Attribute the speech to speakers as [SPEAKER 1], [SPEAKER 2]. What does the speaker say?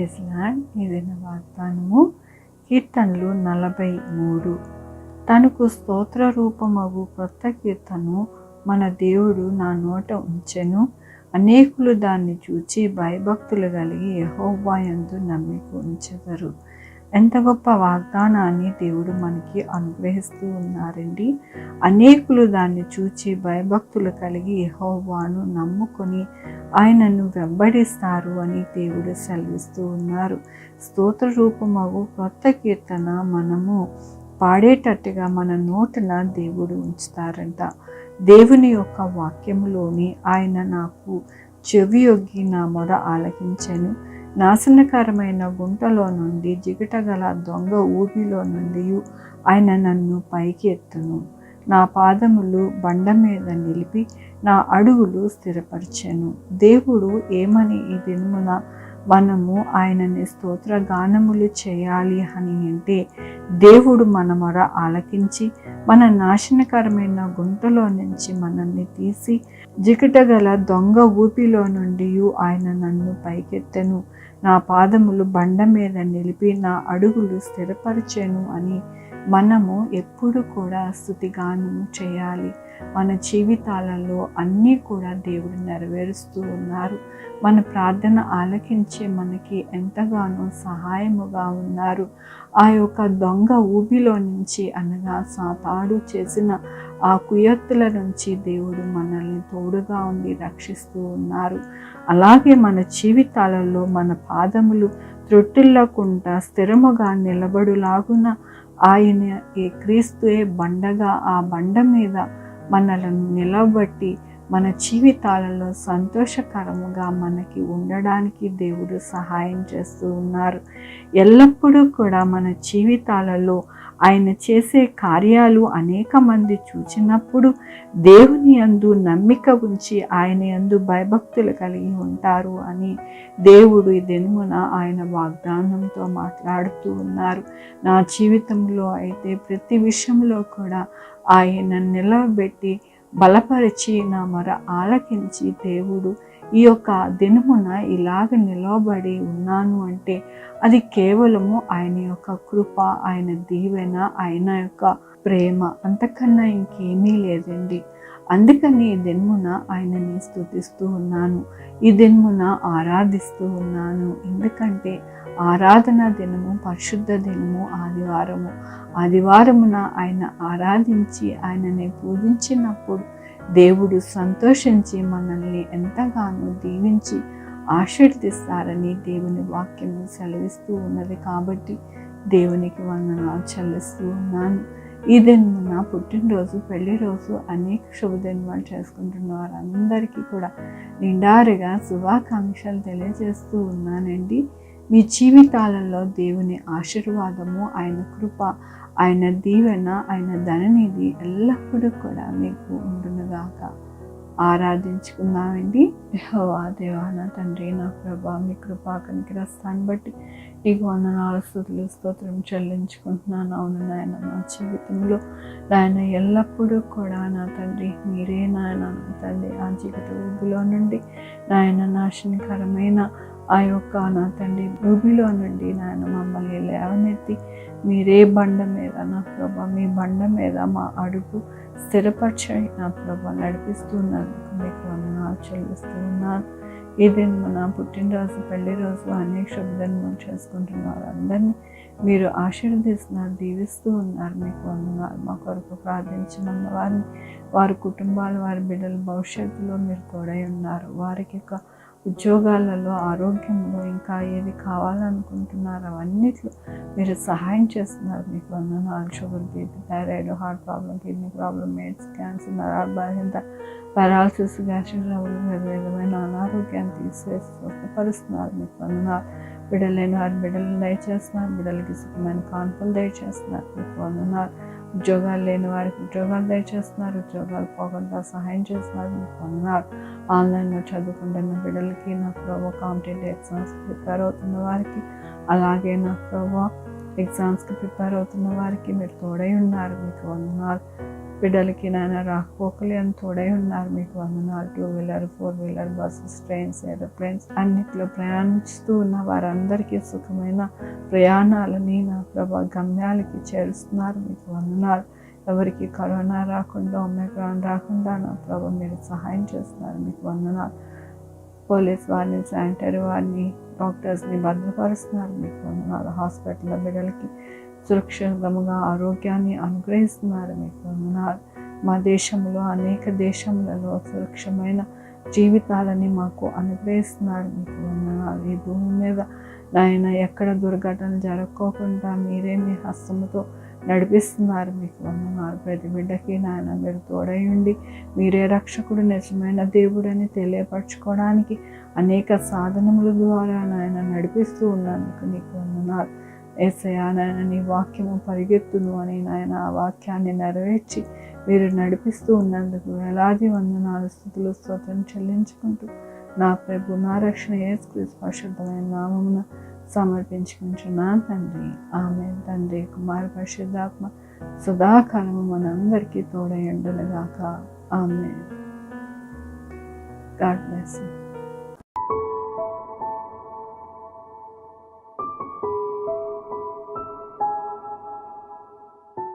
[SPEAKER 1] Praise lord. ఏదైనా వాగ్దానము కీర్తనలు 43. తనకు స్తోత్ర రూపమగు క్రొత్త కీర్తను మన దేవుడు నా నోట ఉంచెను. అనేకులు దాన్ని చూచి భయభక్తులు కలిగి యెహోవా యందు నమ్మిక ఉంచెదరు. ఎంత గొప్ప వాగ్దానాన్ని దేవుడు మనకి అనుగ్రహిస్తూ ఉన్నారండి. అనేకులు దాన్ని చూచి భయభక్తులు కలిగి యెహోవాను నమ్ముకొని ఆయనను వెంబడిస్తారు అని దేవుడు సెలవిస్తూ ఉన్నారు. స్తోత్ర రూపమగు క్రొత్త కీర్తన మనము పాడేటట్టుగా మన నోటన దేవుడు ఉంచుతారంట. దేవుని యొక్క వాక్యములోని ఆయన నాకు చెవియొగ్గి నా మొర ఆలకించెను. నాశనకరమైన గుంటలో నుండి జిగటగల దొంగ ఊబిలో నుండి ఆయన నన్ను పైకి ఎత్తును. నా పాదములు బండ మీద నిలిపి నా అడుగులు స్థిరపరిచెను. దేవుడు ఏమని ఈ దినమున మనము ఆయనని స్తోత్ర గానములు చేయాలి అని అంటే, దేవుడు మన మొర ఆలకించి మన నాశనకరమైన గుంటలో నుంచి మనల్ని తీసి జిగటగల దొంగ ఊపిలో నుండి ఆయన నన్ను పైకెత్తెను. నా పాదములు బండ మీద నిలిపి నా అడుగులు స్థిరపరిచెను అని మనము ఎప్పుడు కూడా స్తుతిగానము చేయాలి. మన జీవితాలలో అన్నీ కూడా దేవుడు నెరవేరుస్తూ ఉన్నారు. మన ప్రార్థన ఆలకించి మనకి ఎంతగానో సహాయముగా ఉన్నారు. ఆ యొక్క దొంగ ఊబిలో నుంచి అనగా సాతాడు చేసిన ఆ కుయత్తుల నుంచి దేవుడు మనల్ని తోడుగా ఉండి రక్షిస్తూ ఉన్నారు. అలాగే మన జీవితాలలో మన పాదములు త్రొట్టిల్లకుండా స్థిరముగా నిలబడులాగున ఆయన ఈ క్రీస్తుయే బండగా ఆ బండ మీద మనలను నిలబట్టి మన జీవితాలలో సంతోషకరముగా మనకి ఉండడానికి దేవుడు సహాయం చేస్తూ ఉన్నారు. ఎల్లప్పుడూ కూడా మన జీవితాలలో ఆయన చేసే కార్యాలు అనేక మంది చూచినప్పుడు దేవుని యందు నమ్మిక ఉంచి ఆయన యందు భయభక్తులు కలిగి ఉంటారు అని దేవుడు ఈ దినమున ఆయన వాగ్దానంతో మాట్లాడుతూ ఉన్నారు. నా జీవితంలో అయితే ప్రతి విషయంలో కూడా ఆయన నిలవబెట్టి బలపరిచి నా మొర ఆలకించి దేవుడు ఈ యొక్క దినమున ఇలాగ నిలవబడి ఉన్నాను అంటే అది కేవలము ఆయన యొక్క కృప, ఆయన దీవెన, ఆయన యొక్క ప్రేమ, అంతకన్నా ఇంకేమీ లేదండి. అందుకని ఈ దినమున ఆయనని స్తుతిస్తూ ఉన్నాను, ఈ దినమున ఆరాధిస్తూ ఉన్నాను. ఎందుకంటే ఆరాధన దినము, పరిశుద్ధ దినము ఆదివారమున ఆయన ఆరాధించి ఆయనని పూజించినప్పుడు దేవుడు సంతోషించి మనల్ని ఎంతగానో దీవించి ఆశీర్దిస్తారని దేవుని వాక్యము సెలవిస్తూ ఉన్నది. కాబట్టి దేవునికి వందనాలు చెల్లిస్తూ ఉన్నాను. ఈ దినమున పుట్టినరోజు, పెళ్లి రోజు, అనేక శుభదినాలు చేసుకుంటున్న వారందరికీ కూడా నిండారుగా శుభాకాంక్షలు తెలియజేస్తూ ఉన్నానండి. మీ జీవితాలలో దేవుని ఆశీర్వాదము, ఆయన కృప, ఆయన దీవెన, ఆయన ధననిధి ఎల్లప్పుడూ కూడా మీకు ఉండునుగాక. ఆరాధించుకుందామండి. యెహోవా దేవా, నా తండ్రి, నా ప్రభా, మీ కృపా కనికరస్తాన్ని బట్టి నీకు వందనాలు, స్తుతులు, స్తోత్రం చెల్లించుకుంటున్నాను. అవును నాయన, నా జీవితంలో నాయన ఎల్లప్పుడూ కూడా నా తండ్రి మీరే నాయన, నా తండ్రి ఆ జీవిత ఊబిలో నుండి నాయన నాశనకరమైన ఆ యొక్క నా తండ్రి ఊబిలో నుండి నాయన మమ్మల్ని లేవనెత్తి మీరే బండ మీద నా ప్రభా, మీ బండ మీద మా అడుగు స్థిరపరచని నా ప్రభా నడిపిస్తున్నందుకు మీకు వందనాలు చెల్లిస్తూ ఉన్నాను. ఈ దినమున పుట్టినరోజు, పెళ్లి రోజు, అనేక శుభదినాలు చేసుకుంటున్నారు అందరినీ మీరు ఆశీర్వదిస్తున్నారు, దీవిస్తూ ఉన్నారు. మీకు వందనాలు. మా కొరకు ప్రార్థించమన్న వారిని, వారి కుటుంబాలు, వారి బిడ్డల భవిష్యత్తులో మీరు తోడై ఉన్నారు. వారికి యొక్క ఉద్యోగాలలో, ఆరోగ్యంలో, ఇంకా ఏది కావాలనుకుంటున్నారో అవన్నిట్లో మీరు సహాయం చేస్తున్నారు. మీకు వందనాలు. Sugar, BP, thyroid, heart problem, kidney problem, AIDS, cancer, నరాల బాధ్యత, పారాలసిస్, గ్యాస్ట్రిక్ ట్రబుల్, విధమైన అనారోగ్యాన్ని తీసివేసి స్వస్థపరుస్తున్నారు. మీకు వందనాలు. బిడ్డలైన వారి బిడ్డలను దయచేస్తున్నారు, బిడ్డలకి సుఖమైన కాన్పులు దయచేస్తున్నారు. మీకు వందనాలు. ఉద్యోగాలు లేని వారికి ఉద్యోగాలు దయచేస్తున్నారు, ఉద్యోగాలు పోకుండా సహాయం చేస్తున్నారు. మీకు వందనాలు. ఆన్లైన్లో చదువుకుంటున్న బిడ్డలకి నా ప్రభావ, కాంపిటేటివ్ ఎగ్జామ్స్కి ప్రిపేర్ అవుతున్న వారికి, అలాగే నా ప్రభావ ఎగ్జామ్స్కి ప్రిపేర్ అవుతున్న వారికి మీరు తోడై ఉన్నారు. మీకు వందనాలు. బిడ్డలకి నాయన రాకపోకలు ఎంత తోడై ఉన్నారు. మీకు వందనాలు. 2 wheeler 4 wheeler buses, trains, aeroplanes అన్నిట్లో ప్రయాణిస్తూ ఉన్న వారందరికీ సుఖమైన ప్రయాణాలని నా ప్రభా గమ్యాలకి చేరుస్తున్నారు. మీకు వందనాలు. ఎవరికి కరోనా రాకుండా, ఒమిక్రాన్ రాకుండా నా ప్రభా మీరు సహాయం చేస్తున్నారు. మీకు వందనాలు. పోలీస్ వారిని, శానిటరీ వారిని, డాక్టర్స్ని భద్రపరుస్తున్నారు. మీకు వందనాలు. హాస్పిటల్లో బిడ్డలకి సురక్షితముగా ఆరోగ్యాన్ని అనుగ్రహిస్తున్నారు. మీకు వందనాలు. మా దేశంలో అనేక దేశములలో సురక్షమైన జీవితాలని మాకు అనుగ్రహిస్తున్నారు. మీకు వందనాలు. ఈ భూమి మీద నాయన ఎక్కడ దుర్ఘటన జరగకోకుండా మీరే మీ హస్తముతో నడిపిస్తున్నారు. మీకు వందనాలు. ప్రతి బిడ్డకి నాయన మీరు తోడై ఉండి మీరే రక్షకుడు, నిజమైన దేవుడని తెలియపరచుకోవడానికి అనేక సాధనముల ద్వారా నాయన నడిపిస్తూ ఉన్నందుకు నీకు వందనాలు. యేసయ్యా నాయన నీ వాక్యము పరిగెత్తును అని నాయన ఆ వాక్యాన్ని నెరవేర్చి మీరు నడిపిస్తూ ఉన్నందుకు వేలాది వందనాలు, స్తుతులు, స్తోత్రం చెల్లించుకుంటూ నా ప్రభు నా రక్షణ యేసుక్రీస్తు పరిశుద్ధమైన నామమున సమర్పించుకుంటున్నాను తండ్రి. ఆమేన్. తండ్రి, కుమార పరిశుద్ధాత్మ సదాకాలము మనందరికీ తోడై ఉండునుగాక. ఆమేన్. God bless you.